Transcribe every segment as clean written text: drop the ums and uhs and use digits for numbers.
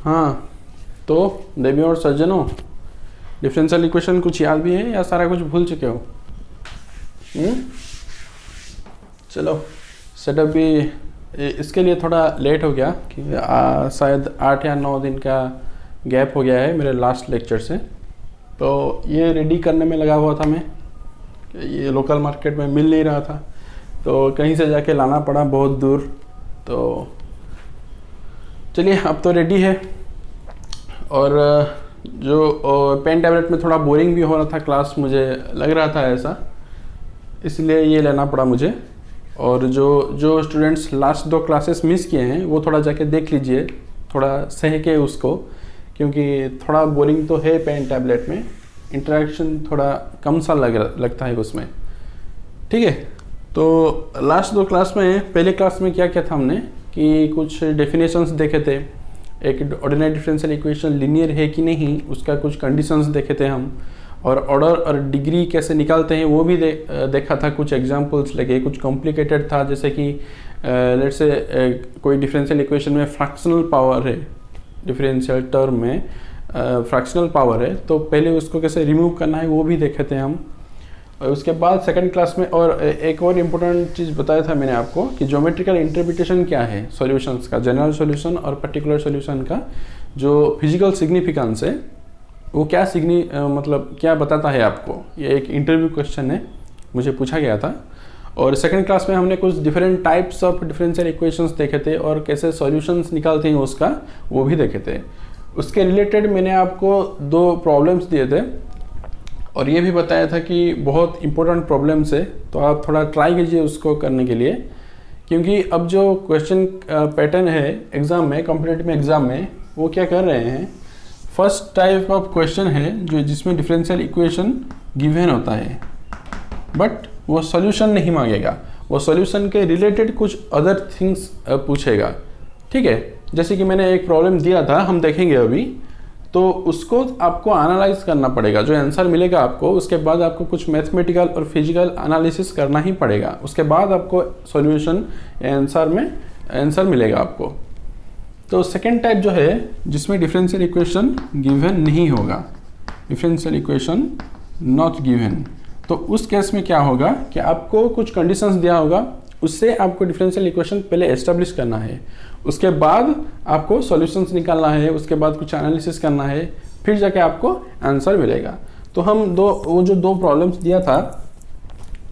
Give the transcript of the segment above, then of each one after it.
हाँ, तो देवियों और सज्जनों, डिफरेंशियल इक्वेशन कुछ याद भी है या सारा कुछ भूल चुके हो? चलो, सेटअप भी इसके लिए थोड़ा लेट हो गया कि शायद 8 या 9 दिन का गैप हो गया है मेरे लास्ट लेक्चर से। तो ये रेडी करने में लगा हुआ था मैं, ये लोकल मार्केट में मिल नहीं रहा था, तो कहीं से जाके लाना पड़ा बहुत दूर। तो चलिए, अब तो रेडी है। और जो पेन टैबलेट में थोड़ा बोरिंग भी हो रहा था क्लास, मुझे लग रहा था ऐसा, इसलिए ये लेना पड़ा मुझे। और जो स्टूडेंट्स लास्ट 2 क्लासेस मिस किए हैं वो थोड़ा जाके देख लीजिए, थोड़ा सह के उसको, क्योंकि थोड़ा बोरिंग तो है पेन टैबलेट में, इंटरेक्शन थोड़ा कम सा लगता है उसमें। ठीक है, तो लास्ट 2 क्लास में, पहले क्लास में क्या किया था हमने कि कुछ डेफिनेशंस देखे थे। एक ऑर्डिनरी डिफरेंशियल इक्वेशन लीनियर है कि नहीं, उसका कुछ कंडीशंस देखे थे हम। और ऑर्डर और डिग्री कैसे निकालते हैं वो भी देखा था, कुछ एग्जांपल्स लगे। कुछ कॉम्प्लिकेटेड था, जैसे कि लेट्स से कोई डिफरेंशियल इक्वेशन में फ्रैक्शनल पावर है, डिफरेंशियल टर्म में फ्रैक्शनल पावर है, तो पहले उसको कैसे रिमूव करना है वो भी देखे थे हम। और उसके बाद सेकंड क्लास में और एक और इम्पोर्टेंट चीज़ बताया था मैंने आपको कि ज्योमेट्रिकल इंटरप्रिटेशन क्या है सॉल्यूशंस का, जनरल सॉल्यूशन और पर्टिकुलर सॉल्यूशन का जो फिजिकल सिग्निफिकेंस है वो क्या मतलब क्या बताता है आपको। ये एक इंटरव्यू क्वेश्चन है, मुझे पूछा गया था। और सेकंड क्लास में हमने कुछ different types of differential equations देखे थे और कैसे सॉल्यूशंस निकालते हैं उसका, वो भी देखे थे। उसके रिलेटेड मैंने आपको 2 प्रॉब्लम्स दिए थे और ये भी बताया था कि बहुत इंपॉर्टेंट प्रॉब्लम्स है, तो आप थोड़ा ट्राई कीजिए उसको करने के लिए, क्योंकि अब जो क्वेश्चन पैटर्न है एग्ज़ाम में, कॉम्पिटिटिव एग्ज़ाम में, वो क्या कर रहे हैं, फर्स्ट टाइप ऑफ क्वेश्चन है जो जिसमें डिफरेंशियल इक्वेशन गिवन होता है, बट वो सॉल्यूशन नहीं मांगेगा, वो सॉल्यूशन के रिलेटेड कुछ अदर थिंग्स पूछेगा। ठीक है, जैसे कि मैंने एक प्रॉब्लम दिया था, हम देखेंगे अभी, तो उसको आपको एनालाइज करना पड़ेगा। जो आंसर मिलेगा आपको, उसके बाद आपको कुछ मैथमेटिकल और फिजिकल एनालिसिस करना ही पड़ेगा, उसके बाद आपको सॉल्यूशन आंसर में आंसर मिलेगा आपको। तो सेकेंड टाइप जो है जिसमें डिफरेंशियल इक्वेशन गिवन नहीं होगा, डिफरेंशियल इक्वेशन नॉट गिवन, तो उस केस में क्या होगा कि आपको कुछ कंडीशंस दिया होगा, उससे आपको डिफरेंशियल इक्वेशन पहले एस्टेब्लिश करना है, उसके बाद आपको सॉल्यूशंस निकालना है, उसके बाद कुछ एनालिसिस करना है, फिर जाके आपको आंसर मिलेगा। तो हम वो जो 2 प्रॉब्लम्स दिया था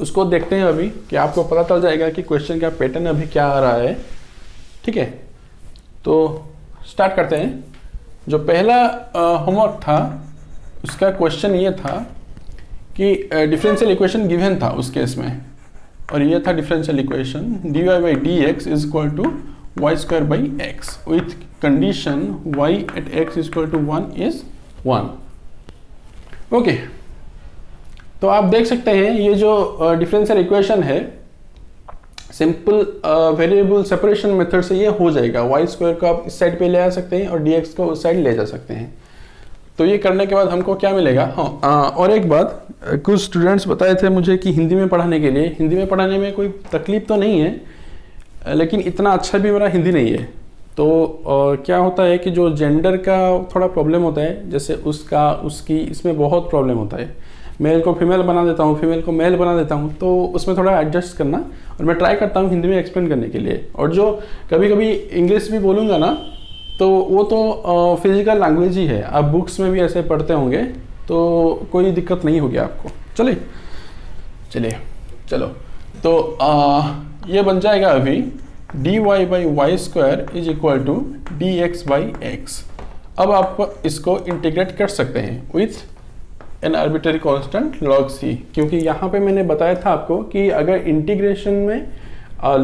उसको देखते हैं अभी, कि आपको पता चल जाएगा कि क्वेश्चन का पैटर्न अभी क्या आ रहा है। ठीक है, तो स्टार्ट करते हैं। जो पहला होमवर्क था उसका क्वेश्चन ये था कि डिफरेंशियल इक्वेशन गिवन था उस केस में, और ये था differential equation dy/dx is equal to y²/x with condition y at x is equal to 1 is 1। Okay, तो आप देख सकते हैं ये जो डिफरेंशियल इक्वेशन है, सिंपल वेरिएबल सेपरेशन मेथड से ये हो जाएगा। y² को आप इस साइड पे ले आ सकते हैं और dx को उस साइड ले जा सकते हैं। तो ये करने के बाद हमको क्या मिलेगा। हाँ, और एक बात, कुछ स्टूडेंट्स बताए थे मुझे कि हिंदी में पढ़ाने के लिए, हिंदी में पढ़ाने में कोई तकलीफ तो नहीं है, लेकिन इतना अच्छा भी मेरा हिंदी नहीं है। तो क्या होता है कि जो जेंडर का थोड़ा प्रॉब्लम होता है, जैसे उसका उसकी, इसमें बहुत प्रॉब्लम होता है। मेल को फीमेल बना देता हूँ, फीमेल को मेल बना देता हूँ, तो उसमें थोड़ा एडजस्ट करना, और मैं ट्राई करता हूँ हिंदी में एक्सप्लेन करने के लिए। और जो कभी कभी इंग्लिश भी बोलूँगा ना, तो वो तो फिजिकल लैंग्वेज ही है, आप बुक्स में भी ऐसे पढ़ते होंगे, तो कोई दिक्कत नहीं होगी आपको। चलिए चलो, तो ये बन जाएगा अभी dy/y² is equal to dx/x। अब आप इसको इंटीग्रेट कर सकते हैं with an arbitrary constant log c, क्योंकि यहाँ पे मैंने बताया था आपको कि अगर इंटीग्रेशन में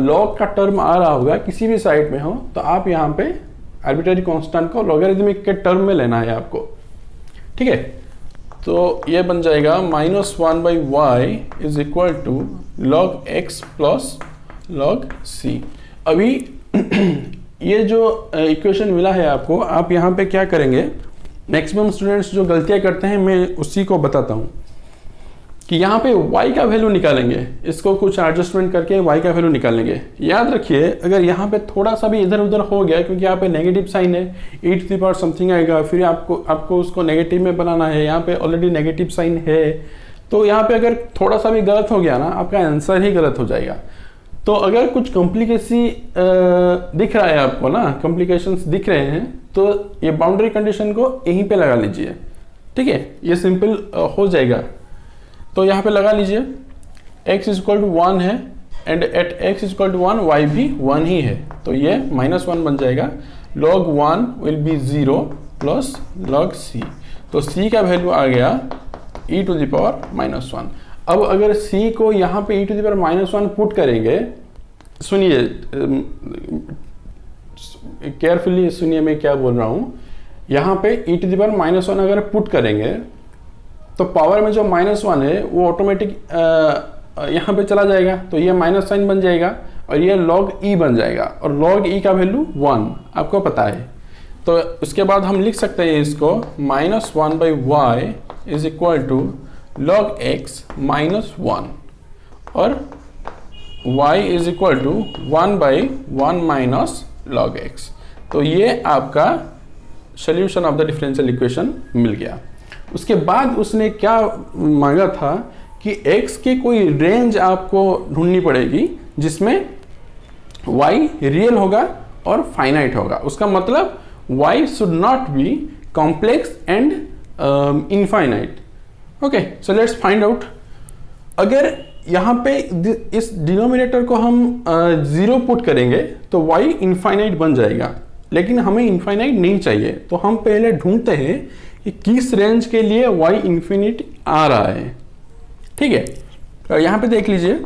log का टर्म आ रहा होगा किसी भी साइड में हो, तो आप यहाँ पे आर्बिट्ररी कांस्टेंट को लॉगरिथमिक के टर्म में लेना है आपको। ठीक है, तो ये बन जाएगा -1/y is equal to log x plus log c। अभी ये जो इक्वेशन मिला है आपको, आप यहाँ पे क्या करेंगे, मैक्सिमम स्टूडेंट्स जो गलतियाँ करते हैं मैं उसी को बताता हूँ। कि यहाँ पे y का वैल्यू निकालेंगे, इसको कुछ एडजस्टमेंट करके y का वैल्यू निकालेंगे। याद रखिए अगर यहाँ पे थोड़ा सा भी इधर उधर हो गया, क्योंकि यहाँ पे नेगेटिव साइन है, e to the power something आएगा, फिर आपको उसको नेगेटिव में बनाना है, यहाँ पे ऑलरेडी नेगेटिव साइन है, तो यहाँ पे अगर थोड़ा सा भी गलत हो गया ना, आपका आंसर ही गलत हो जाएगा। तो अगर कुछ कॉम्प्लिकेसी दिख रहा है आपको ना, कॉम्प्लिकेशंस दिख रहे हैं, तो ये बाउंड्री कंडीशन को यहीं पे लगा लीजिए, ठीक है, ये सिंपल हो जाएगा। तो यहाँ पे लगा लीजिए x इक्वल टू 1 है and at x equal to 1 y भी 1 ही है, तो ये -1 बन जाएगा। log 1 will be 0 plus log c, तो c का वैल्यू आ गया e टू द पावर -1। अब अगर c को यहाँ पे e to the power -1 put करेंगे, सुनिए केयरफुली सुनिए मैं क्या बोल रहा हूँ। यहाँ पे e टू द पावर -1 अगर पुट करेंगे तो पावर में जो -1 है वो ऑटोमेटिक यहाँ पे चला जाएगा, तो ये माइनस साइन बन जाएगा और ये log e बन जाएगा, और log e का वैल्यू 1 आपको पता है। तो उसके बाद हम लिख सकते हैं इसको -1/y is equal to log x -1 और y is equal to 1/1 minus log x। तो ये आपका solution of the differential equation मिल गया। उसके बाद उसने क्या मांगा था कि x की कोई रेंज आपको ढूंढनी पड़ेगी जिसमें y रियल होगा और फाइनाइट होगा। उसका मतलब y should not be complex and infinite. Okay, so let's find out. अगर यहाँ पे इस डिनोमिनेटर को हम 0 पुट करेंगे तो y इनफाइनाइट बन जाएगा, लेकिन हमें इनफाइनाइट नहीं चाहिए, तो हम पहले ढूंढते हैं कि किस रेंज के लिए y इन्फिनिट आ रहा है। ठीक है, तो यहाँ पे देख लीजिए,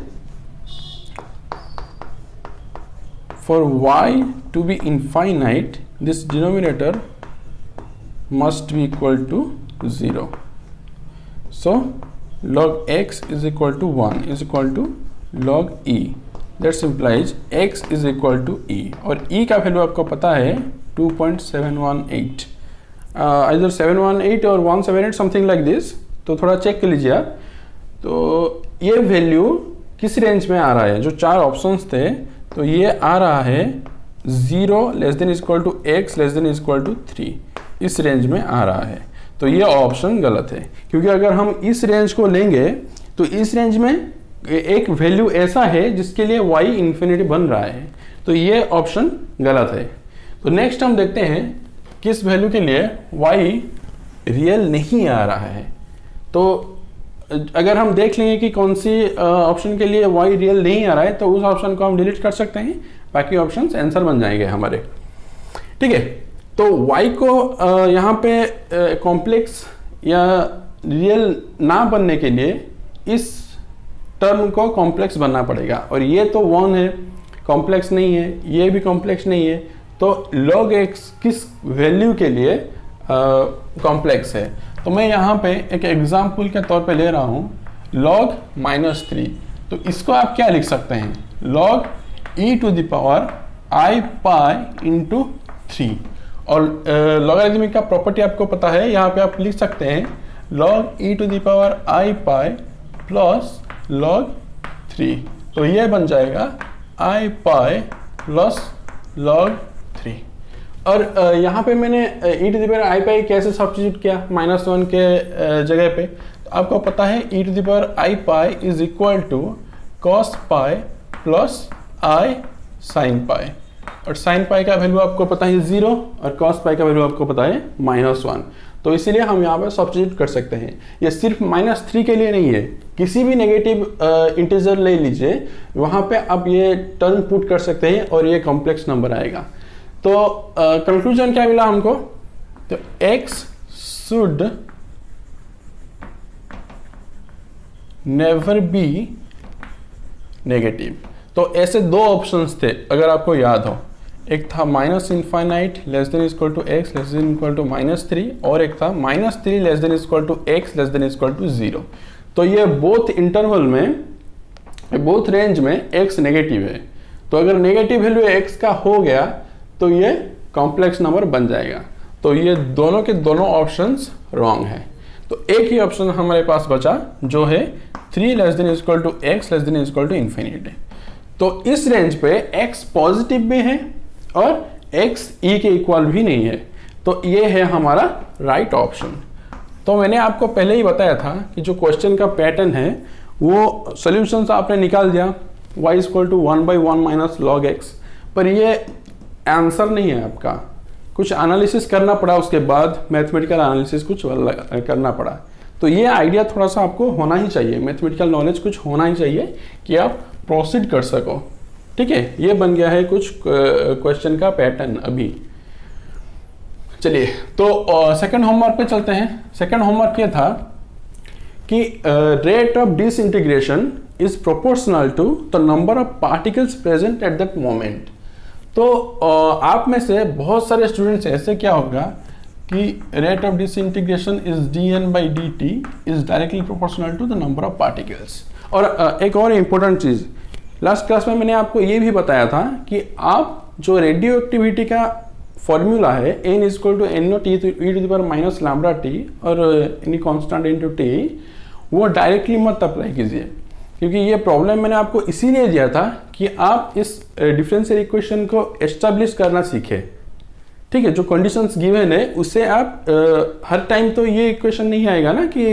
for y to be infinite this denominator must be equal to 0। So log x is equal to 1 is equal to log e, that implies x is equal to e, और e का वैल्यू आपको पता है 2.718, either 718 और 178 something like this, तो थोड़ा check कर लीजिए आप। तो ये वैल्यू किस रेंज में आ रहा है, जो 4 ऑप्शंस थे, तो ये आ रहा है 0 less than is equal to x less than is equal to 3, इस रेंज में आ रहा है। तो ये ऑप्शन गलत है, क्योंकि अगर हम इस रेंज को लेंगे तो इस रेंज में एक वैल्यू ऐसा है जिसके लिए y इन्फिनिटी बन रहा है, तो ये ऑप्शन गलत है। तो नेक्स्ट हम देखते हैं किस वैल्यू के लिए y रियल नहीं आ रहा है। तो अगर हम देख लेंगे कि कौन सी ऑप्शन के लिए y रियल नहीं आ रहा है, तो उस ऑप्शन को हम डिलीट कर सकते हैं, बाकी ऑप्शंस आंसर बन जाएंगे हमारे। ठीक है, तो y को यहाँ पे कॉम्प्लेक्स या रियल ना बनने के लिए इस टर्म को कॉम्प्लेक्स बनना पड़ेगा, और ये तो 1 है, कॉम्प्लेक्स नहीं है, ये भी कॉम्प्लेक्स नहीं है, तो log x किस वैल्यू के लिए कॉम्प्लेक्स है। तो मैं यहाँ पे एक एग्जाम्पल के तौर पे ले रहा हूँ log -3, तो इसको आप क्या लिख सकते हैं, log e to the power i pi into 3, और लॉगरिथमिक का प्रॉपर्टी आपको पता है, यहाँ पे आप लिख सकते हैं log e to the power i pi plus log 3, तो ये बन जाएगा i पाई प्लस log 3। और यहाँ पे मैंने e to the power i pi कैसे सब्स्टिट्यूट किया -1 के जगह पे, तो आपको पता है e to the power i pi is equal to cos pi plus i sin pi, और sin पाई का वैल्यू आपको पता है 0 और cos पाई का वैल्यू आपको पता है -1, तो इसीलिए हम यहाँ पे सब्स्टिट्यूट कर सकते हैं। ये सिर्फ -3 के लिए नहीं है, किसी भी नेगेटिव इंटीजर ले लीजिए, वहाँ पे आप ये टर्म पुट कर सकते हैं और ये कॉम्प्लेक्स नंबर आएगा। तो कंक्लूजन क्या मिला हमको, तो x should never be negative. तो ऐसे 2 ऑप्शंस थे अगर आपको याद हो, एक था -infinite less than equal to x less than equal to -3, और एक था -3 less than equal to x less than equal to 0। तो ये बोथ इंटरवल में, बोथ रेंज में x नेगेटिव है, तो अगर नेगेटिव वैल्यू x का हो गया तो ये कॉम्प्लेक्स नंबर बन जाएगा। तो ये दोनों के दोनों ऑप्शंस रॉन्ग है, तो एक ही ऑप्शन हमारे पास बचा जो है 3 less than equal to x less than equal to infinity. तो इस रेंज पे x पॉजिटिव भी है और x e के इक्वल भी नहीं है, तो ये है हमारा राइट ऑप्शन। तो मैंने आपको पहले ही बताया था कि जो क्वेश्चन का पैटर्न है वो सॉल्यूशंस आपने निकाल दिया y equal to 1/1 minus log x, पर ये आंसर नहीं है आपका, कुछ एनालिसिस करना पड़ा, उसके बाद मैथमेटिकल एनालिसिस कुछ करना पड़ा। तो ये आइडिया थोड़ा सा आपको होना ही चाहिए, मैथमेटिकल नॉलेज कुछ होना ही चाहिए कि आप प्रोसीड कर सको। ठीक है, ये बन गया है कुछ क्वेश्चन का पैटर्न अभी। चलिए तो सेकंड होमवर्क पे चलते हैं। सेकंड होमवर्क ये था कि rate of disintegration is proportional to the number of particles present at that moment. तो आप में से बहुत सारे स्टूडेंट्स ऐसे क्या होगा कि rate of disintegration is dn/dt is directly proportional to the number of particles. और एक और इम्पोर्टेंट चीज़, लास्ट क्लास में मैंने आपको ये भी बताया था कि आप जो रेडियो एक्टिविटी का फॉर्मूला है n equal to n0 e to the power minus lambda T और एनी कांस्टेंट इनटू टी, वो डायरेक्टली मत अप्लाई कीजिए, क्योंकि ये प्रॉब्लम मैंने आपको इसीलिए दिया था कि आप इस डिफरेंशियल इक्वेशन को एस्टेब्लिश करना सीखें। ठीक है, जो कंडीशंस गिवन है उससे आप हर टाइम तो ये इक्वेशन नहीं आएगा ना कि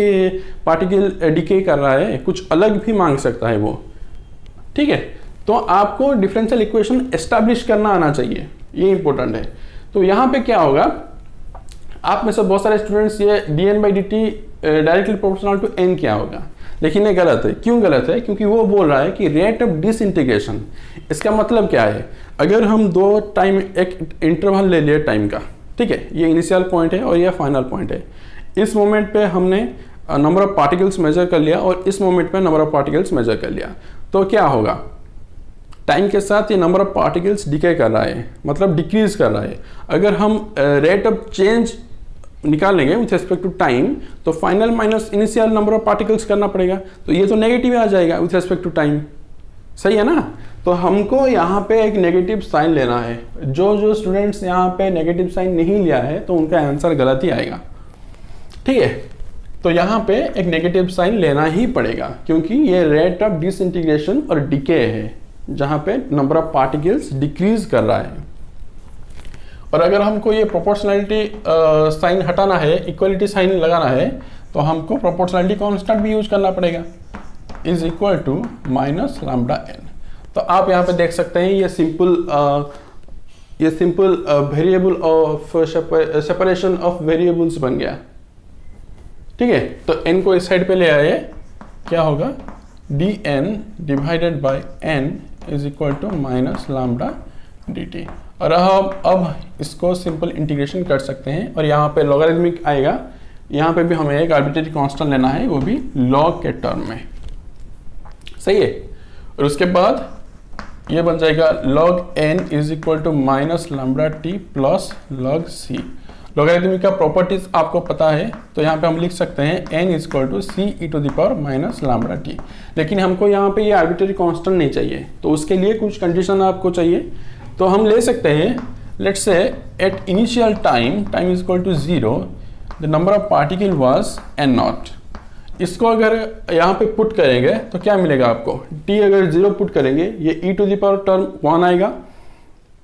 पार्टिकल डिके कर रहा है, कुछ अलग भी मांग सकता है वो। ठीक है, तो आपको डिफरेंशियल इक्वेशन एस्टेब्लिश करना आना चाहिए, ये इंपॉर्टेंट है। तो यहाँ पे क्या होगा, आप में से बहुत सारे स्टूडेंट्स ये dn/dt directly proportional to n क्या होगा, लेकिन ये गलत है। क्यों गलत है? क्योंकि वो बोल रहा है कि रेट ऑफ डिसइंटीग्रेशन, इसका मतलब क्या है, अगर हम दो टाइम एक इंटरवल ले लिए टाइम का, ठीक है, ये इनिशियल पॉइंट है और ये फाइनल पॉइंट है। इस मोमेंट पे हमने नंबर ऑफ पार्टिकल्स मेजर कर लिया और इस मोमेंट पे नंबर ऑफ पार्टिकल्स मेजर कर लिया, तो क्या होगा, टाइम के साथ ये नंबर ऑफ पार्टिकल्स डिके कर रहा है, मतलब डिक्रीज कर रहा है। अगर हम रेट ऑफ चेंज निकालेंगे विथ रिस्पेक्ट टू टाइम, तो final minus initial number of particles करना पड़ेगा, तो ये तो नेगेटिव आ जाएगा विथ रिस्पेक्ट टू टाइम। सही है ना? तो हमको यहाँ पे एक नेगेटिव साइन लेना है। जो स्टूडेंट्स यहाँ पे नेगेटिव साइन नहीं लिया है तो उनका आंसर गलत ही आएगा। ठीक है, तो यहाँ पे एक नेगेटिव साइन लेना ही पड़ेगा, क्योंकि ये रेट ऑफ डिसइंटीग्रेशन और डिके है, जहाँ पे नंबर ऑफ पार्टिकल्स डिक्रीज कर रहा है। और अगर हमको ये प्रोपोर्शनलिटी साइन हटाना है, इक्वलिटी साइन लगाना है, तो हमको प्रोपोर्शनलिटी कांस्टेंट भी यूज करना पड़ेगा, is equal to minus lambda n। तो आप यहाँ पे देख सकते हैं ये simple variable of separation of variables बन गया। ठीक है, तो n को इस साइड पे ले आए, क्या होगा, dn divided by n is equal to minus lambda dt। और अब इसको सिंपल इंटीग्रेशन कर सकते हैं और यहाँ पे लॉगरिथमिक आएगा, यहाँ पे भी हमें एक आर्बिट्रेरी कांस्टेंट लेना है, वो भी लॉग के टर्म में। सही है, और उसके बाद ये बन जाएगा log n is equal to minus lambda T plus log c। Logarithmic का प्रॉपर्टीज आपको पता है, तो यहाँ पे हम लिख सकते हैं n is equal to c e to the power minus lambda T. लेकिन हमको यहाँ पे ये आर्बिट्रेरी कांस्टेंट नहीं चाहिए, तो उसके लिए कुछ कंडीशन आपको चाहिए। तो हम ले सकते हैं, let's say at initial time is equal to 0, the number of particle was n0। इसको अगर यहाँ पे पुट करेंगे तो क्या मिलेगा आपको, t अगर 0 पुट करेंगे ये e to the power term 1 आएगा,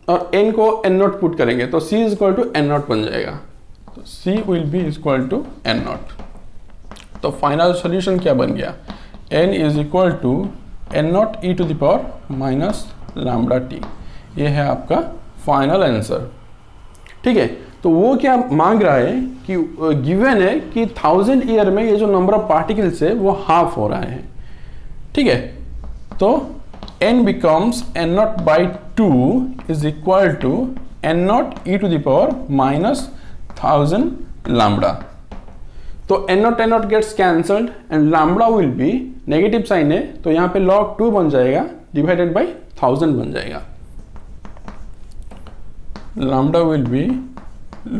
और n को n0 पुट करेंगे तो c is equal to n0 बन जाएगा। तो c will be equal to n0। तो फाइनल सॉल्यूशन क्या बन गया, n is equal to n0 e to the power minus lambda T. ये है आपका फाइनल आंसर। ठीक है, तो वो क्या मांग रहा है कि गिवन है कि 1000 ईयर में ये जो नंबर ऑफ पार्टिकल्स है वो हाफ हो रहा है। ठीक है, तो n becomes n0 by 2 is equal to n0 e to the power minus 1000 lambda। तो n0 gets cancelled and lambda will be negative sign है, तो यहाँ पे log 2 बन जाएगा डिवाइडेड बाई 1000 बन जाएगा। lambda will be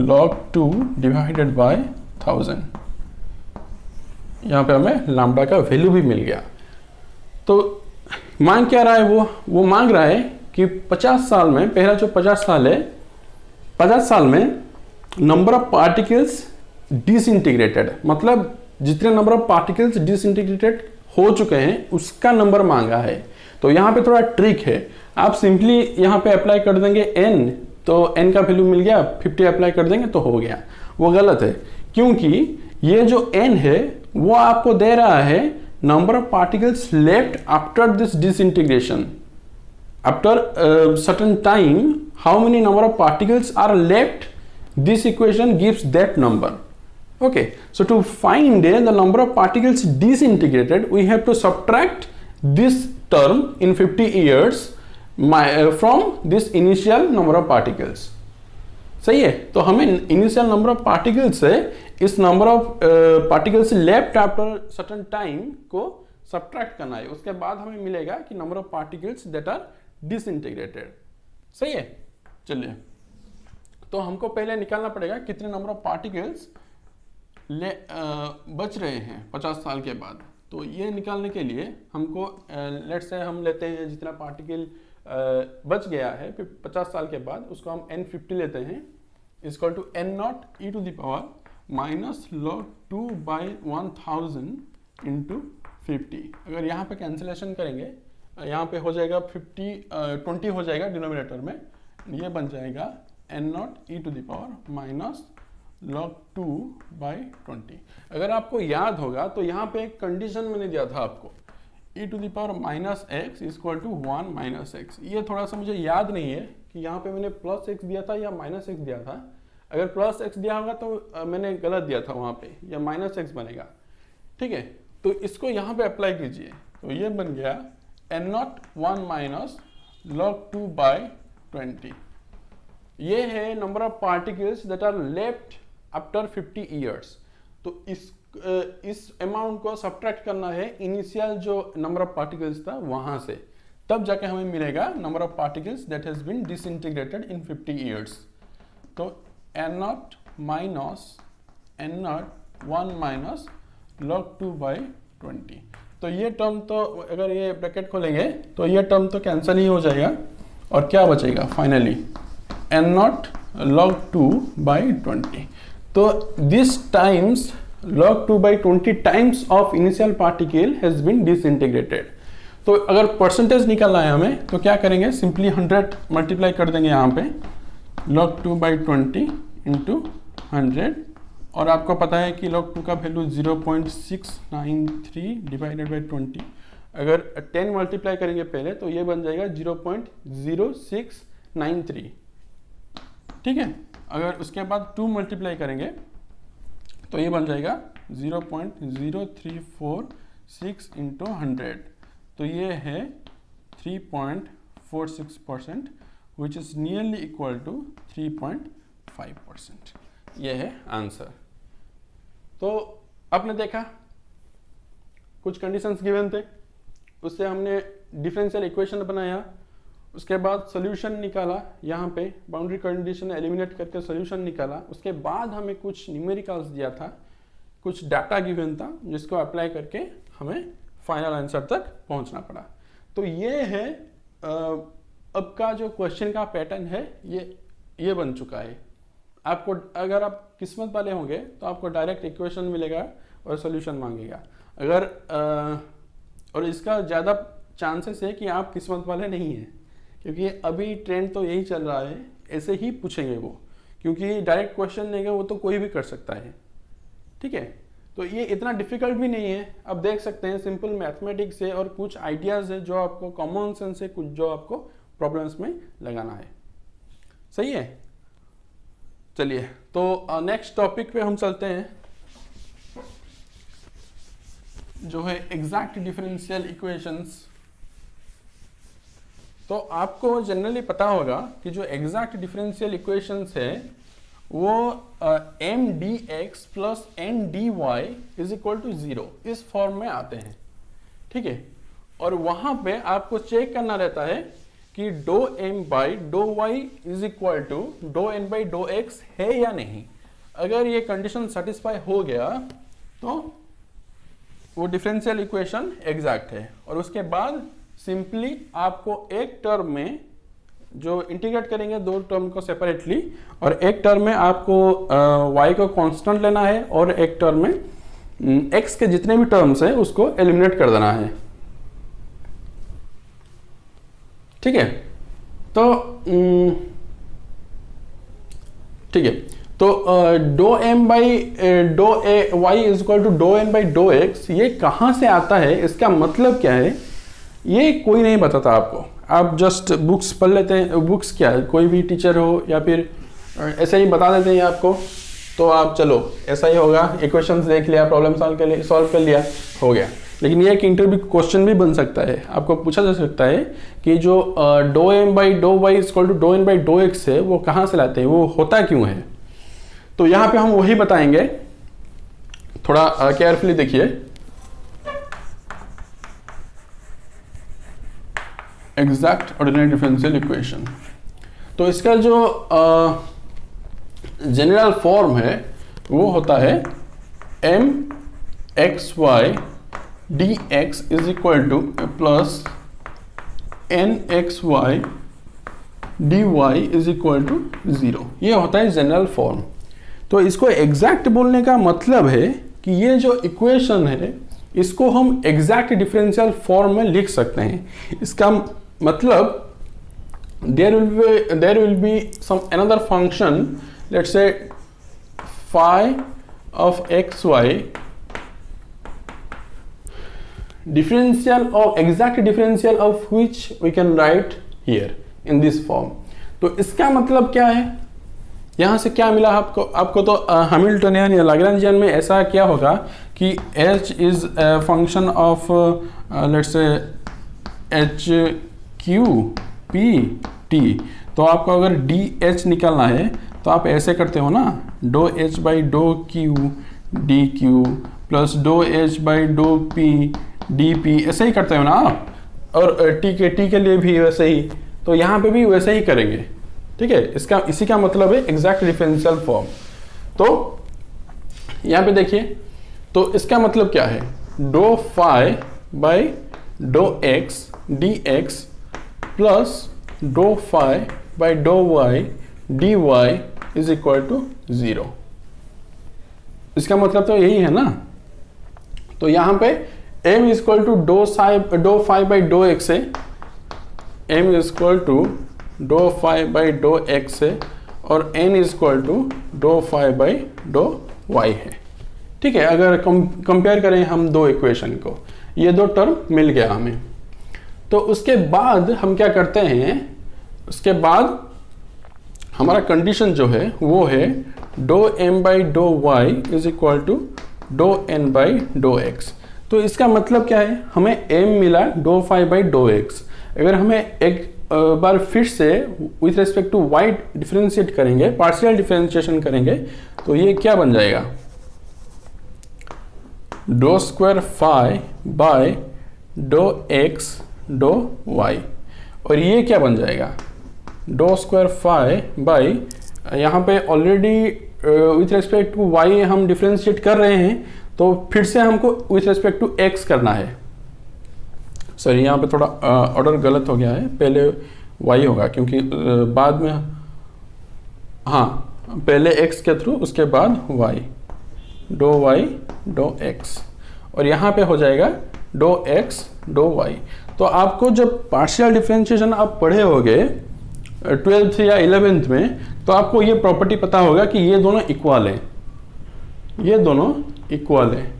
log 2 divided by 1000। यहाँ पे हमें lambda का वैल्यू भी मिल गया। तो मांग क्या रहा है, वो मांग रहा है कि 50 साल में, पहला जो 50 साल है, 50 साल में नंबर ऑफ पार्टिकल्स डिसइंटीग्रेटेड, मतलब जितने नंबर ऑफ पार्टिकल्स डिसइंटीग्रेटेड हो चुके हैं उसका नंबर मांगा है। तो यहाँ पे थोड़ा ट्रिक है, आप सिंपली यहाँ पे अप्लाई कर देंगे n, तो n का वैल्यू मिल गया, 50 अप्लाई कर देंगे तो हो गया। वो गलत है, क्योंकि ये जो n है वो आपको दे रहा है number of particles left after this disintegration. After certain time how many number of particles are left, this equation gives that number. Okay, so to find the number of particles disintegrated, we have to subtract this term in 50 years from this initial number of particles. सही है, तो हमें initial number of particles से इस number of particles left after certain time को subtract करना है, उसके बाद हमें मिलेगा कि number of particles that are disintegrated। सही है, चलिए, तो हमको पहले निकालना पड़ेगा कितने नंबर ऑफ पार्टिकल्स बच रहे हैं 50 साल के बाद। तो ये निकालने के लिए हमको लेट्स से हम लेते हैं जितना पार्टिकल बच गया है 50 साल के बाद, उसको हम n50 लेते हैं, equal to n0 e to the power minus log 2 by 1000 into 50। अगर यहाँ पे कैंसिलेशन करेंगे, यहाँ पे हो जाएगा 20 हो जाएगा डिनोमिनेटर में, ये बन जाएगा n0 e to the power minus log 2 by 20। अगर आपको याद होगा तो यहाँ पे एक कंडीशन मैंने दिया था आपको, e to the power minus X equal to 1 minus X. ये थोड़ा सा मुझे याद नहीं है कि यहाँ पे मैंने प्लस एक्स दिया था या माइनस एक्स दिया था। अगर प्लस एक्स दिया होगा तो मैंने गलत दिया था वहाँ पे, या माइनस एक्स बनेगा। ठीक है, तो इसको यहाँ पे अप्लाई कीजिए, तो ये बन गया n0 1 माइनस log 2 बाई 20। ये है number of particles that are left after 50 years. तो इस अमाउंट को सब्ट्रैक्ट करना है इनिशियल जो नंबर ऑफ पार्टिकल्स था वहां से, तब जाके हमें मिलेगा number of particles that has been disintegrated in 50 years. तो n0 minus n0 1 minus log 2 by 20। तो ये टर्म तो अगर ये ब्रैकेट खोलेंगे तो ये टर्म तो कैंसिल ही हो जाएगा, और क्या बचेगा फाइनली n0 log 2 by 20। तो this times log 2 by 20 times of initial particle has been disintegrated। तो अगर परसेंटेज निकालना है हमें तो क्या करेंगे, सिंपली 100 मल्टीप्लाई कर देंगे यहाँ पे log 2 by 20 इंटू 100, और आपको पता है कि log 2 का वैल्यू 0.693 डिवाइडेड बाई 20। अगर 10 मल्टीप्लाई करेंगे पहले तो ये बन जाएगा 0.0693। ठीक है, अगर उसके बाद 2 मल्टीप्लाई करेंगे तो ये बन जाएगा 0.0346 इंटू 100। तो ये है 3.46%, which is nearly equal to 3.5%। ये है आंसर। तो आपने देखा कुछ कंडीशंस गिवन थे, उससे हमने डिफरेंशियल इक्वेशन बनाया, उसके बाद सोल्यूशन निकाला, यहाँ पे बाउंड्री कंडीशन एलिमिनेट करके सोल्यूशन निकाला। उसके बाद हमें कुछ न्यूमेरिकल्स दिया था, कुछ डाटा गिवन था, जिसको अप्लाई करके हमें फाइनल आंसर तक पहुंचना पड़ा। तो ये है अब का जो क्वेश्चन का पैटर्न है, ये बन चुका है। आपको अगर आप किस्मत वाले होंगे तो आपको डायरेक्ट इक्वेशन मिलेगा और सोल्यूशन मांगेगा। अगर और इसका ज़्यादा चांसेस है कि आप किस्मत वाले नहीं हैं, क्योंकि अभी ट्रेंड तो यही चल रहा है, ऐसे ही पूछेंगे वो, क्योंकि डायरेक्ट क्वेश्चन देंगे वो तो कोई भी कर सकता है। ठीक है, तो ये इतना डिफिकल्ट भी नहीं है। आप देख सकते हैं सिंपल मैथमेटिक्स है और कुछ आइडियाज़ है जो आपको कॉमन सेंस है, कुछ जो आपको प्रॉब्लम्स में लगाना है। सही है, चलिए तो नेक्स्ट टॉपिक पे हम चलते हैं, जो है एग्जैक्ट डिफरेंशियल इक्वेशंस। तो आपको जनरली पता होगा कि जो एग्जैक्ट डिफरेंशियल इक्वेशंस है वो M D X plus N D Y is equal to 0 इस फॉर्म में आते हैं। ठीक है, और वहां पे आपको चेक करना रहता है कि doh M by dough Y is equal to dough N by dough X है या नहीं। अगर ये कंडीशन सेटिस्फाई हो गया तो वो डिफरेंशियल इक्वेशन एग्जैक्ट है। और उसके बाद सिंपली आपको एक टर्म में जो इंटीग्रेट करेंगे दो टर्म को सेपरेटली, और एक टर्म में आपको y को कांस्टेंट लेना है और एक टर्म में x के जितने भी टर्म्स हैं उसको एलिमिनेट कर देना है। ठीक है, तो ठीक है, तो doh M by doh A Y is equal to dough N by dough X, ये कहाँ से आता है, इसका मतलब क्या है, ये कोई नहीं बताता आपको। आप जस्ट बुक्स पढ़ लेते हैं, बुक्स क्या है, कोई भी टीचर हो या फिर ऐसे ही बता देते हैं आपको, तो आप चलो ऐसा ही होगा, इक्वेशंस देख लिया, प्रॉब्लम सॉल्व कर लिया, हो गया। लेकिन ये एक इंटरव्यू क्वेश्चन भी बन सकता है, आपको पूछा जा सकता है कि जो doh M by dough Y is equal to dough N by dough X है, वो कहाँ से लाते हैं, वो होता क्यों है। तो यहाँ पे हम वही बताएंगे, थोड़ा केयरफुली देखिए। एग्जैक्ट ऑर्डिनरी डिफरेंशियल इक्वेशन, तो इसका जो जनरल फॉर्म है वो होता है M X Y D X is equal to plus N X Y D Y is equal to 0। ये होता है जनरल फॉर्म। तो इसको एग्जैक्ट बोलने का मतलब है कि ये जो इक्वेशन है इसको हम एग्जैक्ट डिफरेंशियल फॉर्म में लिख सकते हैं। इसका मतलब there will be some another function, let's say phi of xy, differential of exact differential of which we can write here in this form। तो इसका मतलब क्या है, यहाँ से क्या मिला आपको तो हैमिल्टनियन या लाग्रांजियन में ऐसा क्या होगा कि h is a function of let's say h q p t। तो आपको अगर डी एच निकालना है तो आप ऐसे करते हो ना, doh H by doh Q D Q plus doh H by doh P D P, ऐसे ही करते हो ना आप। और टी के लिए भी वैसे ही, तो यहाँ पे भी वैसे ही करेंगे। ठीक है, इसी का मतलब है एग्जैक्ट डिफरेंशियल फॉर्म। तो यहाँ पे देखिए, तो इसका मतलब क्या है, doh phi by dough X D X plus doh phi by dough Y D Y is equal to 0। इसका मतलब तो यही है ना। तो यहाँ पे m is equal to doh phi by dough X है, m is equal to doh phi by dough X है, और n is equal to doh phi by dough Y है। ठीक है, अगर कंपेयर करें हम दो इक्वेशन को, ये दो टर्म मिल गया हमें। तो उसके बाद हम क्या करते हैं, उसके बाद हमारा कंडीशन जो है वो है डो M by dough Y is equal to dough N by dough X. तो इसका मतलब क्या है, हमें m मिला डो फाई बाई डो एक्स। अगर हमें एक बार फिर से with respect to y differentiate करेंगे, पार्शियल डिफरेंशिएशन करेंगे, तो ये क्या बन जाएगा, डो स्क्वायर फाई बाय डो एक्स डो वाई, और ये क्या बन जाएगा, डो स्क्वायर फाई बाई, यहाँ पे already with respect to Y हम डिफरेंशिएट कर रहे हैं, तो फिर से हमको विथ रिस्पेक्ट टू एक्स करना है। सॉरी, यहाँ पे थोड़ा ऑर्डर गलत हो गया है, पहले वाई होगा क्योंकि बाद में, हाँ पहले एक्स के थ्रू उसके बाद वाई, डो वाई डो एक्स, और यहाँ पे हो जाएगा डो एक्स डो वाई। तो आपको जब पार्शियल डिफरेंशिएशन आप पढ़े होगे 12th या 11th में, तो आपको ये प्रॉपर्टी पता होगा कि ये दोनों इक्वल हैं, ये दोनों इक्वल है।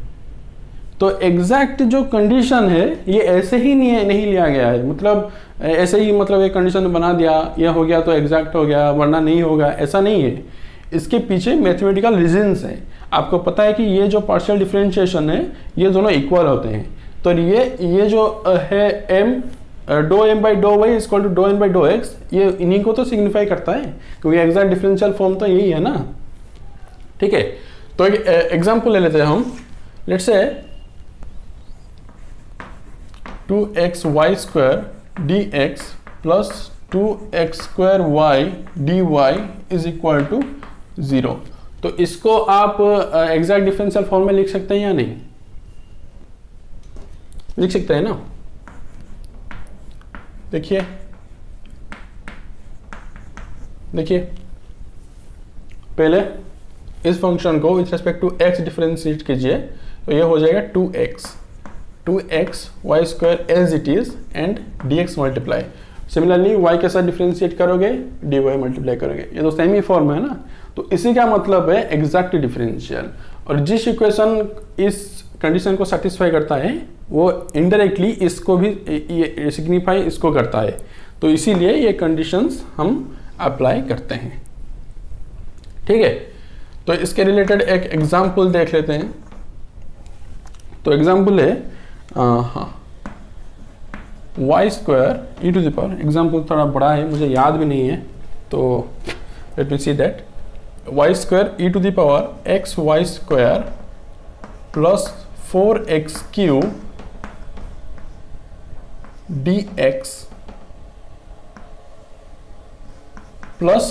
तो एग्जैक्ट जो कंडीशन है ये ऐसे ही नहीं लिया गया है, मतलब ऐसे ही मतलब एक कंडीशन बना दिया, ये हो गया तो एग्जैक्ट हो गया वरना नहीं होगा, ऐसा नहीं है। इसके पीछे मैथमेटिकल रीजंस हैं। आपको पता है कि ये जो पार्शियल डिफरेंशिएशन है ये दोनों इक्वल होते हैं। तो ये जो है m डो M by dough Y is equal to dough N by dough X, ये इन्हीं को तो सिग्निफाई करता है, क्योंकि एग्जैक्ट डिफरेंशियल फॉर्म तो यही है ना। ठीक है, तो एक एग्जांपल ले लेते हैं हम। Let's say 2xy square dx plus 2x square y dy is equal to 0। तो इसको आप एग्जैक्ट डिफरेंशियल फॉर्म में लिख सकते हैं या नहीं, लिख सकते हैं ना। देखिए पहले इस फंक्शन को with respect to x differentiate कीजिए, तो ये हो जाएगा 2x Y square as it is and dx multiply. Similarly y के साथ डिफ्रेंशिएट करोगे dy मल्टीप्लाई करोगे, ये तो सेम ही फॉर्म है ना। तो इसी का मतलब है एग्जैक्ट डिफरेंशियल। और जिस इक्वेशन इस कंडीशन को सेटिस्फाई करता है वो इनडायरेक्टली इसको भी ये सिग्निफाई इसको करता है, तो इसीलिए ये कंडीशंस हम अप्लाई करते हैं। ठीक है, तो इसके रिलेटेड एक एग्जांपल देख लेते हैं। तो एग्जांपल है Y square E to the power, example थोड़ा बड़ा है मुझे याद भी नहीं है, तो let me see that Y square E to the power X Y square plus 4x cube dx plus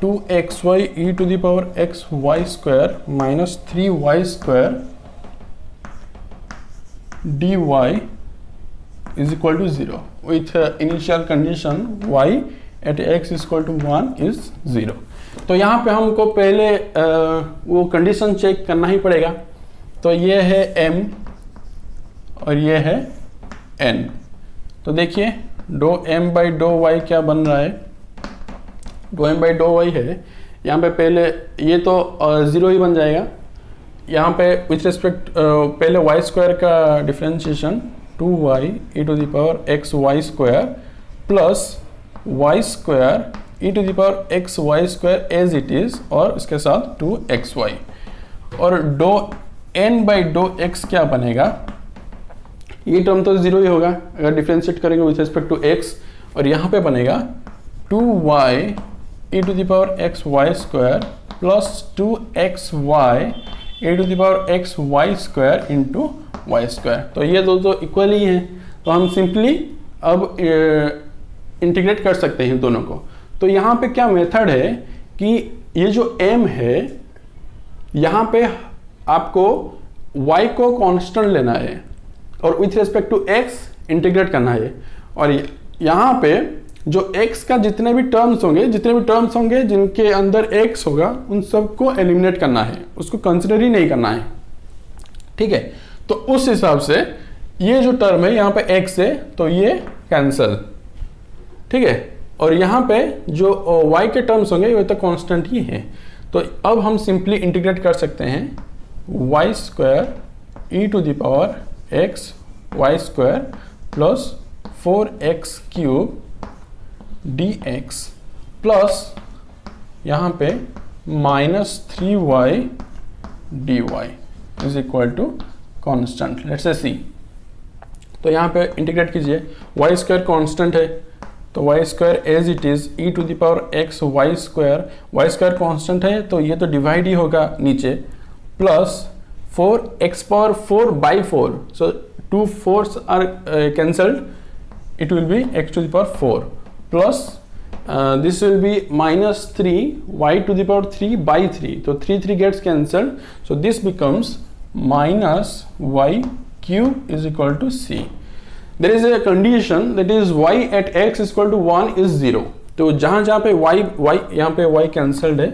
2xy e to the power x y square minus 3y square dy is equal to 0 with initial condition y at x is equal to 1 is 0। तो यहाँ पे हमको पहले वो condition check करना ही पड़ेगा। तो ये है m और ये है n। तो देखिए डो m बाई डो y क्या बन रहा है, डो m बाई डो y है। यहाँ पे पहले ये तो 0 ही बन जाएगा। यहाँ पे विथ रिस्पेक्ट पहले y स्क्वायर का differentiation 2y e to the power X Y square plus y square e to the power X Y square as it is और इसके साथ 2xy। और डो n बाई डो x क्या बनेगा, ये टर्म तो 0 ही होगा अगर डिफरेंशिएट करेंगे विथ रिस्पेक्ट टू x, और यहाँ पे बनेगा 2y e to the power X Y square plus 2xy e to the power X Y square into Y square. तो ये दो इक्वल ही हैं, तो हम सिंपली अब इंटीग्रेट कर सकते हैं दोनों को। तो यहाँ पे क्या मेथड है कि ये जो m है यहाँ पे आपको y को कांस्टेंट लेना है और with respect to x integrate करना है, और यहाँ पे जो x का जितने भी टर्म्स होंगे जिनके अंदर x होगा उन सबको एलिमिनेट करना है, उसको कंसिडर ही नहीं करना है। ठीक है, तो उस हिसाब से ये जो टर्म है यहाँ पे x है तो ये कैंसल। ठीक है, और यहाँ पे जो y के टर्म्स होंगे वो तो कांस्टेंट ही है। तो अब हम सिंपली इंटीग्रेट कर सकते हैं Y square E to the power X Y square plus 4x cube dx plus यहाँ पे minus 3y dy is equal to constant, let's say c। तो यहाँ पे इंटीग्रेट कीजिए, वाई स्क्वायर कॉन्स्टेंट है तो Y square as it is E to the power X Y square constant है तो ये तो डिवाइड ही होगा नीचे, plus 4x power 4 by 4, so 2 4s are cancelled, it will be x to the power 4 plus this will be minus 3 y to the power 3 by 3, so 3 gets cancelled, so this becomes minus y cube is equal to c। there is a condition that is y at x is equal to 1 is 0, तो जहाँ पे y यहाँ पे y cancelled है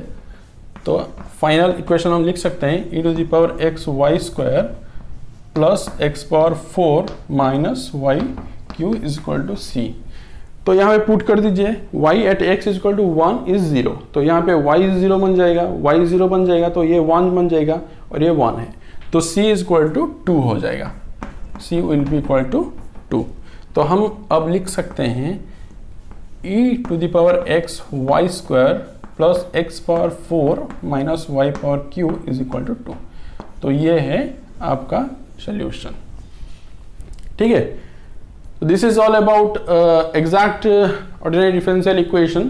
तो final equation हम लिख सकते हैं e to the power x y square plus x power 4 minus y q is equal to c। तो यहाँ पे पुट कर दीजिए y at x is equal to 1 is 0, तो यहाँ पे y 0 बन जाएगा, y 0 बन जाएगा तो ये 1 बन जाएगा और ये 1 है, तो c is equal to 2 हो जाएगा, c will be equal to 2। तो हम अब लिख सकते हैं e to the power x y square plus x power 4 minus y power q is equal to 2। तो ये है आपका सॉल्यूशन। ठीक है, so this is all about exact ordinary differential equation।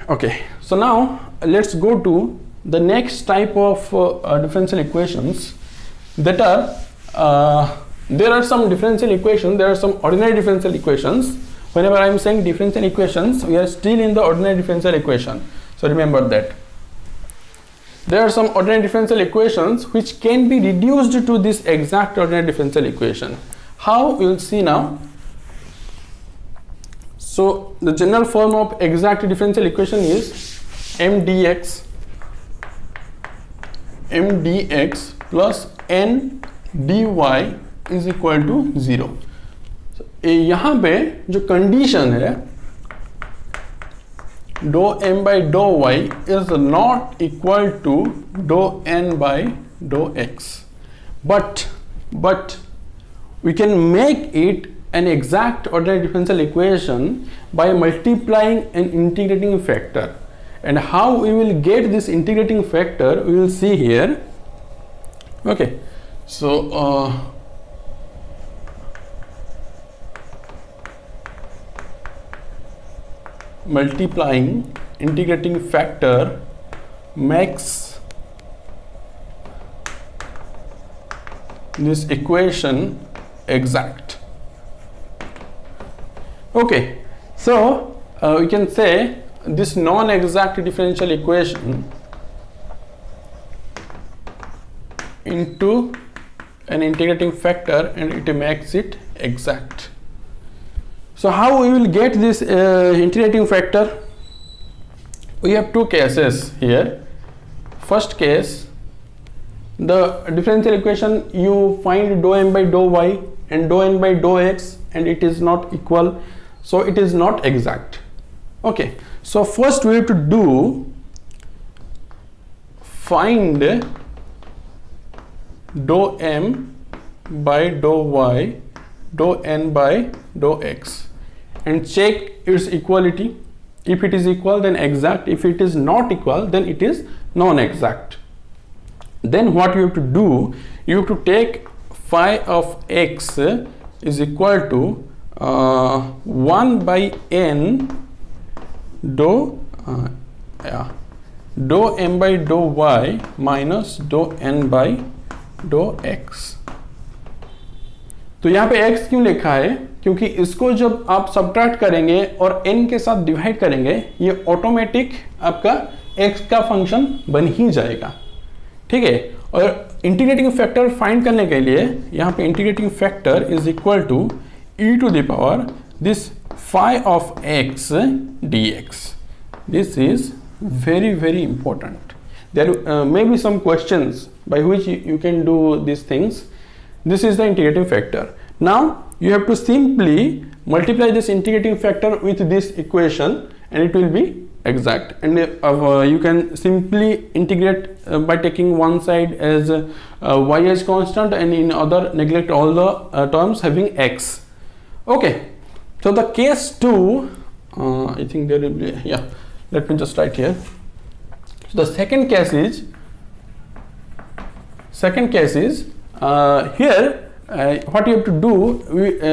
okay, so now let's go to the next type of differential equations that are there are some differential equations, there are some ordinary differential equations. Whenever I am saying differential equations, we are still in the ordinary differential equation, so remember that there are some ordinary differential equations which can be reduced to this exact ordinary differential equation. How we will see now. So the general form of exact differential equation is m dx m dx plus n dy is equal to 0। यहाँ पे जो condition है डो m by डो y is not equal to डो n by डो x, but we can make it an exact ordinary differential equation by multiplying an integrating factor. And how we will get this integrating factor we will see here. Okay, so multiplying integrating factor makes this equation exact. Okay, so we can say this non-exact differential equation into an integrating factor and it makes it exact. So how we will get this integrating factor? We have two cases here. First case, the differential equation you find dou m by dou y and dou n by dou x and it is not equal, so it is not exact. Okay, so first we have to do find dou m by dou y, dou n by dou x and check its equality. If it is equal then exact, if it is not equal then it is non-exact. Then what you have to do, you have to take phi of x is equal to 1 by n dou m by dou y minus dou n by dou x. तो यहाँ पे x क्यों लिखा है? क्योंकि इसको जब आप सब्ट्रैक्ट करेंगे और n के साथ डिवाइड करेंगे ये ऑटोमेटिक आपका x का फंक्शन बन ही जाएगा, ठीक है। और इंटीग्रेटिंग फैक्टर फाइंड करने के लिए यहाँ पे integrating factor is equal to e to the power this phi of x dx. This is very important. There may be some questions by which you can do these things. This is the integrating factor. Now you have to simply multiply this integrating factor with this equation and it will be exact. And you can simply integrate by taking one side as y as constant and in other neglect all the terms having x. Okay, so the case 2, I think there will be, yeah, let me just write here. So the second case is here what you have to do,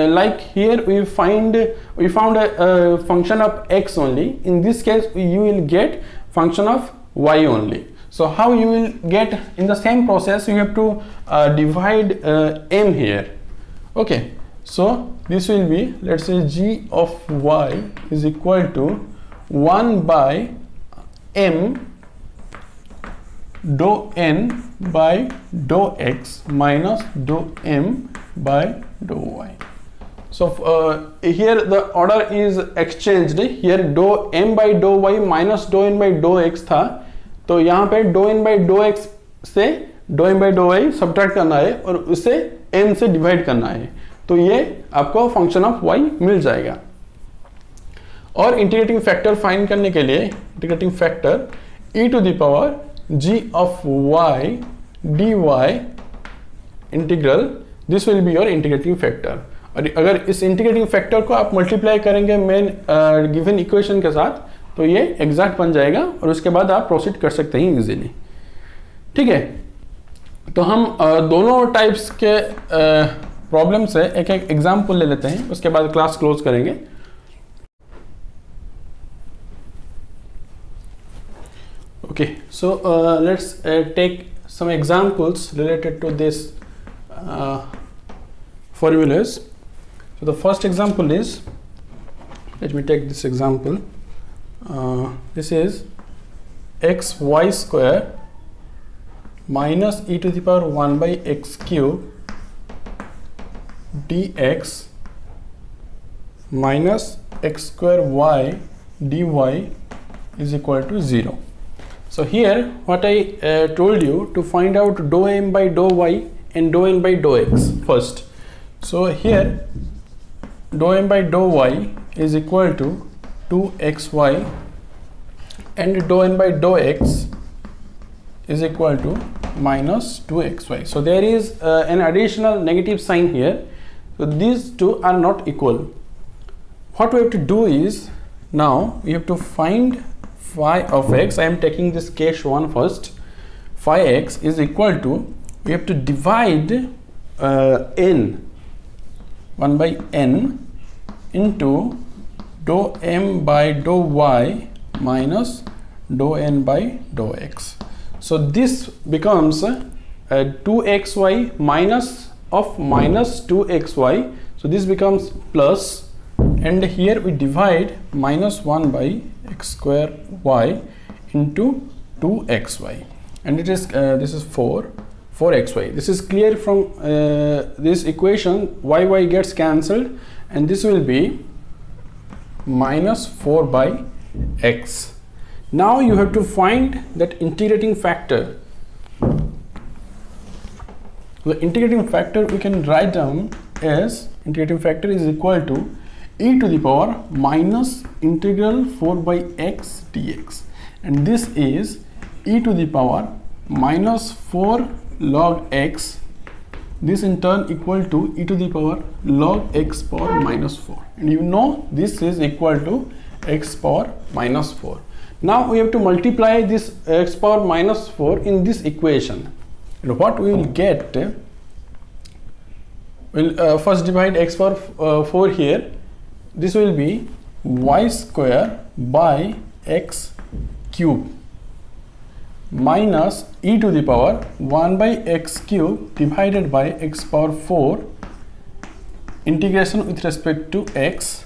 like here we found a function of x only. In this case you will get function of y only. So how you will get? In the same process you have to divide m here. Okay, so this will be, let's say g of y is equal to 1 by m dou n by dou x minus dou m by dou y. So here the order is exchanged. Here dou m by dou y minus dou n by dou x था, तो यहाँ पे dou n by dou x से dou m by dou y subtract करना है और उसे m से डिवाइड करना है, तो ये आपको फंक्शन ऑफ y मिल जाएगा। और इंटीग्रेटिंग फैक्टर फाइंड करने के लिए integrating factor e to the power g of y dy integral, this will be your integrating factor. और अगर इस इंटीग्रेटिंग फैक्टर को आप मल्टीप्लाई करेंगे मेन गिवन इक्वेशन के साथ तो ये एग्जैक्ट बन जाएगा और उसके बाद आप प्रोसीड कर सकते हैं इजीली, ठीक है। तो हम दोनों टाइप्स के प्रॉब्लम से एक एक एग्जाम्पल ले लेते हैं, उसके बाद क्लास क्लोज करेंगे। Okay, so let's take some examples related to this formulas. So the first example is, let me take this example. This is x y square minus e to the power 1 by x cube dx minus x square y dy is equal to 0. So here what I told you to find out dou m by dou y and dou n by dou x first. So here dou m by dou y is equal to 2xy and dou n by dou x is equal to minus 2xy. So there is an additional negative sign here. So these two are not equal. What we have to do is, now we have to find phi of x. I am taking this case 1 first. Phi x is equal to, we have to divide n, 1 by n into dou m by dou y minus dou n by dou x. So this becomes 2xy minus of minus 2xy. So this becomes plus, and here we divide minus 1 by x square y into 2xy, and it is this is 4xy. This is clear from this equation. Y gets cancelled, and this will be minus 4 by x. Now you have to find that integrating factor. The integrating factor we can write down as integrating factor is equal to e to the power minus integral 4 by x dx, and this is e to the power minus 4 log x. This in turn equal to e to the power log x power minus 4, and you know this is equal to x power minus 4. Now we have to multiply this x power minus 4 in this equation, and what we will get, we'll first divide x power 4 here. This will be y square by x cube minus e to the power 1 by x cube divided by x power 4 integration with respect to x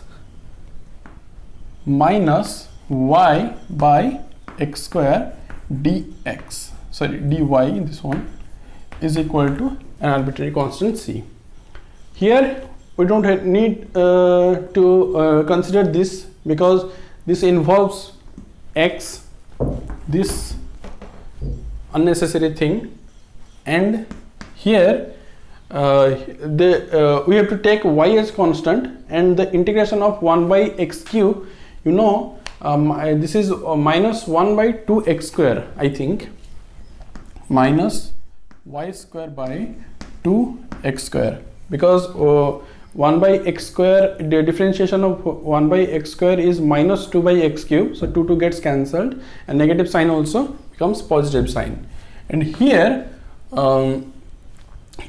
minus y by x square dx, sorry, dy in this one, is equal to an arbitrary constant c. Here we don't need to consider this, because this involves x, this unnecessary thing, and here we have to take y as constant, and the integration of 1 by x cube, you know, this is minus 1 by 2x square, I think, minus y square by 2x square, because 1 by x square, the differentiation of 1 by x square is minus 2 by x cube, so 2 gets cancelled, and negative sign also becomes positive sign. And here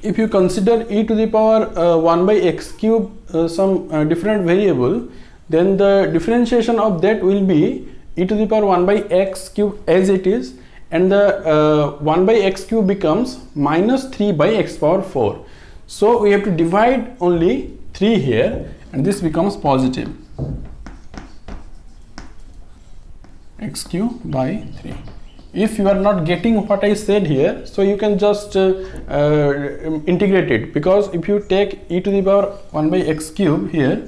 if you consider e to the power 1 by x cube some different variable, then the differentiation of that will be e to the power 1 by x cube as it is, and the 1 by x cube becomes minus 3 by x power 4. So we have to divide only 3 here, and this becomes positive, x cube by 3. If you are not getting what I said here, so you can just integrate it, because if you take e to the power 1 by x cube here,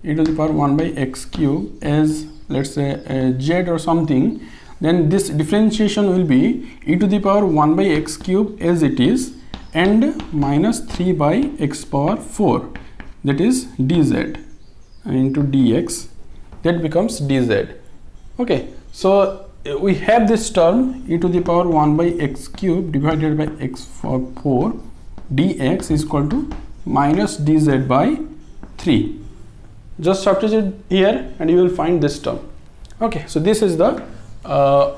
e to the power 1 by x cube as, let's say, z or something, then this differentiation will be e to the power 1 by x cube as it is, and minus 3 by x power 4, that is dz, into dx, that becomes dz. Okay, so we have this term e to the power 1 by x cube divided by x power 4 dx is equal to minus dz by 3. Just substitute here and you will find this term. Okay, so this is the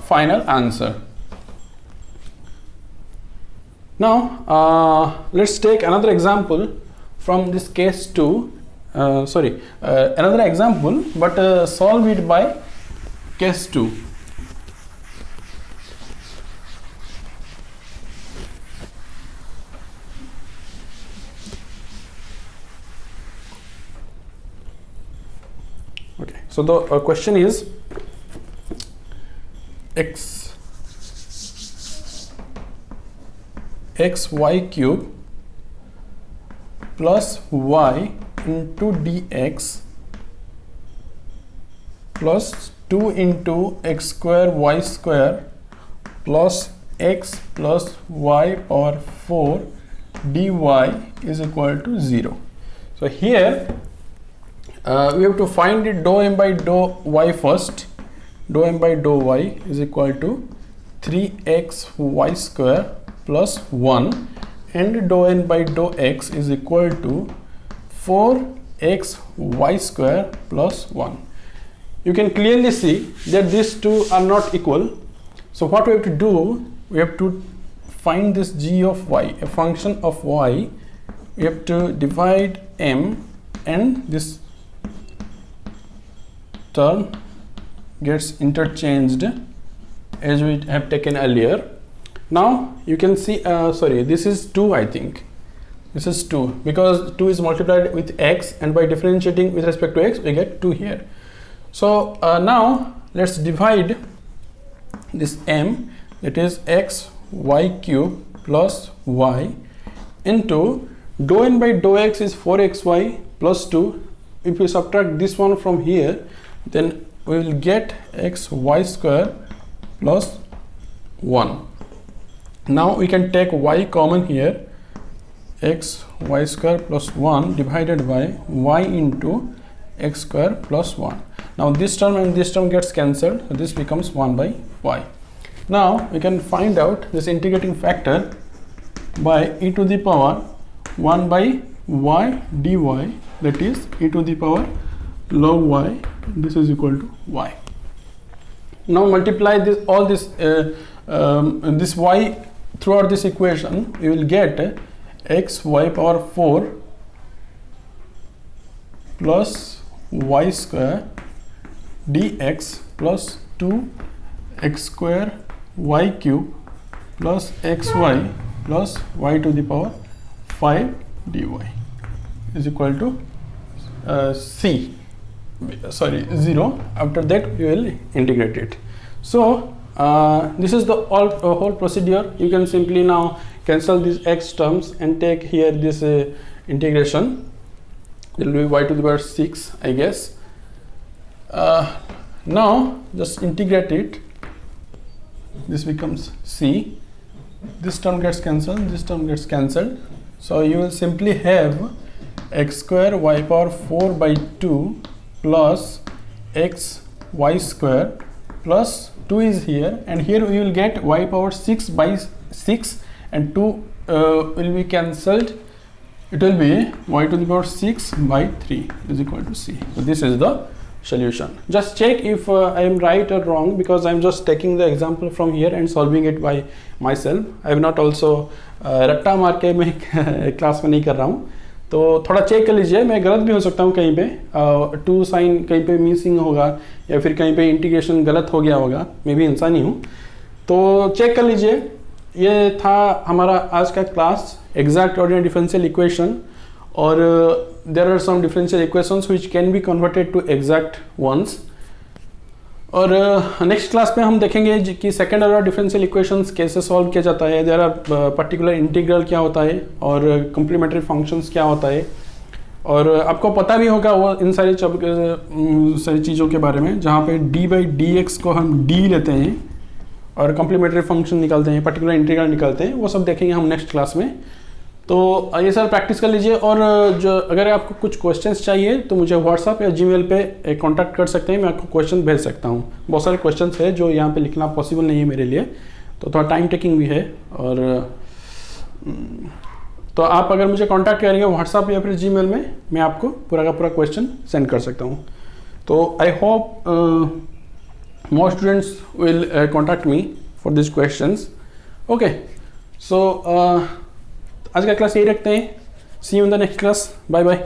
final answer. Now let's take another example from this case 2, another example, but solve it by case 2. Okay, so the question is xy cube plus y into dx plus 2 into x square y square plus x plus y power 4 dy is equal to 0. So here we have to find the dou m by dou y first. Dou m by dou y is equal to 3xy square plus 1, and dou n by dou x is equal to 4xy square plus 1. You can clearly see that these two are not equal. So what we have to do, we have to find this g of y, a function of y. We have to divide m, and this term gets interchanged as we have taken earlier. Now you can see, sorry, this is 2, I think. This is 2 because 2 is multiplied with x, and by differentiating with respect to x we get 2 here. So now let's divide this m, that is x y cube plus y, into dou n by dou x is 4xy plus 2. If we subtract this one from here, then we will get xy square plus 1. Now we can take y common here, x y square plus 1 divided by y into x square plus 1. Now this term and this term gets cancelled, so this becomes 1 by y. Now we can find out this integrating factor by e to the power 1 by y dy, that is e to the power log y, this is equal to y. Now multiply this, all this this y throughout this equation, you will get x y power 4 plus y square dx plus 2 x square y cube plus xy plus y to the power 5 dy is equal to c, sorry, 0. After that we will integrate it. So this is the whole procedure. You can simply now cancel these x terms and take here this integration. There will be y to the power 6, I guess. Now just integrate it. This becomes c. This term gets cancelled, this term gets cancelled. So you will simply have x square y power 4 by 2 plus x y square plus 2 is here, and here we will get y power 6 by 6, and 2 will be cancelled. It will be y to the power 6 by 3 is equal to c. So this is the solution. Just check if I am right or wrong, because I am just taking the example from here and solving it by myself. I have not also रट्टा मार के मैं class में नहीं कर रहा हूँ, तो थोड़ा चेक कर लीजिए. मैं गलत भी हो सकता हूँ, कहीं पे 2 साइन कहीं पे मिसिंग होगा, या फिर कहीं पे इंटीग्रेशन गलत हो गया होगा. मैं भी इंसान ही हूँ, तो चेक कर लीजिए. ये था हमारा आज का class, exact ordinary differential equation, और there are some differential equations which can be converted to exact ones. और नेक्स्ट क्लास में हम देखेंगे कि सेकेंड ऑर्डर डिफरेंशियल इक्वेशंस कैसे सॉल्व किया जाता है, देयर आर पर्टिकुलर इंटीग्रल क्या होता है, और कम्प्लीमेंट्री फंक्शंस क्या होता है. और आपको पता भी होगा वो इन सारी चीज़ों के बारे में, जहाँ पे d बाई डी एक्स को हम d लेते हैं और कम्प्लीमेंट्री फंक्शन निकालते हैं, पर्टिकुलर इंटीग्रल निकालते हैं. वो सब देखेंगे हम नेक्स्ट क्लास में. तो ये सर प्रैक्टिस कर लीजिए. और जो अगर आपको कुछ क्वेश्चंस चाहिए तो मुझे व्हाट्सएप या जीमेल पे कांटेक्ट कर सकते हैं. मैं आपको क्वेश्चन भेज सकता हूँ. बहुत सारे क्वेश्चंस है जो यहाँ पे लिखना पॉसिबल नहीं है मेरे लिए, तो थोड़ा टाइम टेकिंग भी है. और तो आप अगर मुझे कांटेक्ट करेंगे व्हाट्सएप या फिर जीमेल में, मैं आपको पूरा का पूरा क्वेश्चन सेंड कर सकता हूँ. तो I hope more students will contact me for this questions. Okay, so आज का क्लास यही रखते हैं. See you in the next class. Bye bye.